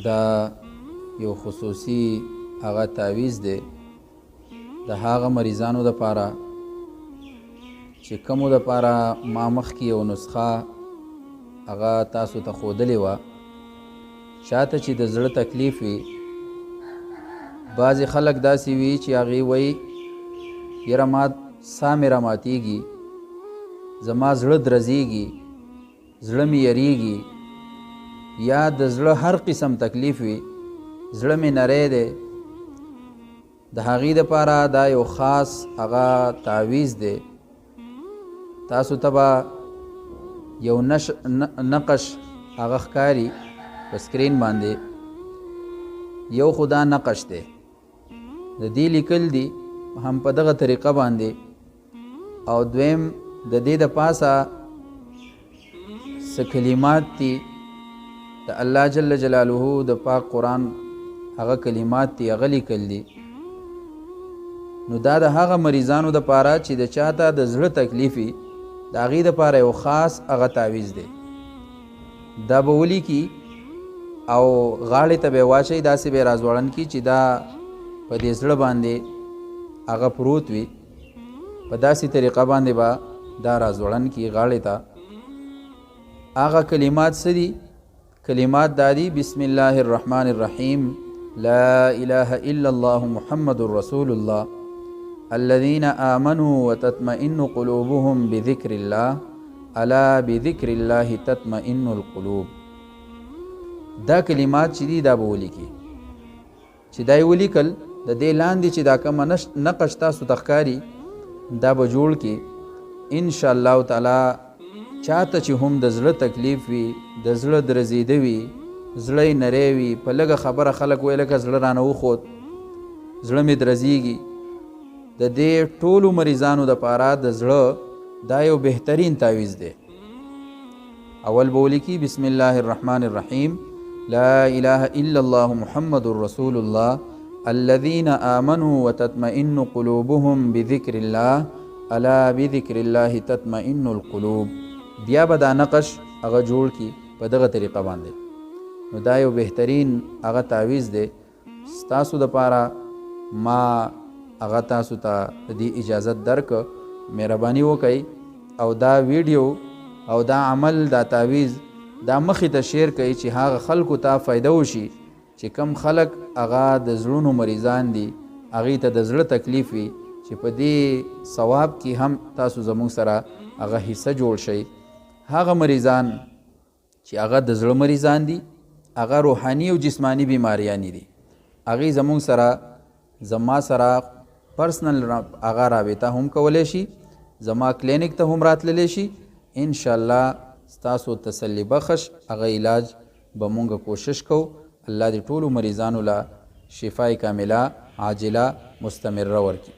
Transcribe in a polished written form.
دا یو خصوصي هغه تعویض دی د هغه مریضانو دپاره چې کومو دپاره ما مخکې یو نسخه هغه تاسو ته ښودلې وه. چاته چې د زړه تکلیف وي، بعضې خلک داسې وي چې هغې وایي یره ما ساه مې راماتېږي، زما زړه درزېږي، زړه مې یریږي، یا د زړه هر قسم تکلیف وي، زړه مې نری دی. د هغې دپاره دا یو خاص هغه تعویض دی. تاسو ته به یو نقش هغه ښکاري په سکرین باندې. یو خو دا نقش دی، د دې لیکل دي هم په دغه طریقه باندې، او دویم د دې د پاسه څه کلمات دي د الله جل جلاله د پاک قرآن هغه کلمات دي، هغه لیکل دي. نو دا د هغه مریضانو دپاره چې د چاته د زړه تکلیف وي، د هغې دپاره یو خاص هغه تعویض دی. دا به ولیکي او غاړې ته به یې واچوي، داسې به یې راځوړن کي چې دا په دې زړه باندې هغه پروت وي. په داسې طریقه باندې به دا راځوړن کي غاړې ته. هغه کلمات څه دي؟ کلمات دا دي: بسم الله الرحمن الرحیم، لا اله الا الله محمد رسول الله، الذين آمنوا وتطمئن قلوبهم بذكر الله، الا بذكر الله تطمئن القلوب. دا کلمات چې دي دا به ولیکي. چې دا یې ولیکل، د دې لاندې چې دا کومه نقش تاسو ته ښکاري دا به جوړ کړي. انشاءالله تعالی چاته چې هم د زړه تکلیف وي، د زړه درزیده وي، زړه یې نری وي، په لږه خبره خلک وایي لکه زړه رانه وخوت، زړه مې درزیږي، د دې ټولو مریضانو دپاره د زړه دا یو بهترین تعویض دی. اول به ولیکي بسم الله الرحمن الرحیم، لا اله الا الله محمد رسول الله، الذين آمنوا وتطمئن قلوبهم بذكر الله، الا بذكر الله تطمئن القلوب. بیا به دا نقش هغه جوړ کی په دغه طریقه باندې. نو دا یو بهترین هغه تعویض دی ستاسو دپاره. ما هغه تاسو ته د دې اجازت درک، مهرباني وکئ او دا ویډیو او دا عمل، دا تعویض دا مخې ته شیر کړئ چې هغه خلکو ته فایده وشي چې کم خلک هغه د زړونو مریضان دي، هغې ته د زړه تکلیف وي، چې په دې ثواب کې هم تاسو زموږ سره هغه حصه جوړ شئ. هغه مریضان چې هغه د زړه مریضان دي، هغه روحاني او جسمانی بیماریانې دي، هغې زموږ سره زما سره پرسنل هغه رابطه هم کولی شي، زما کلینیک ته هم راتللی شي. انشاءالله ستاسو تسلی بخش هغه علاج به مونږ کوشش کوو. الله دې ټولو مریضانو له شفای کامله عاجله مستمره ورکړي.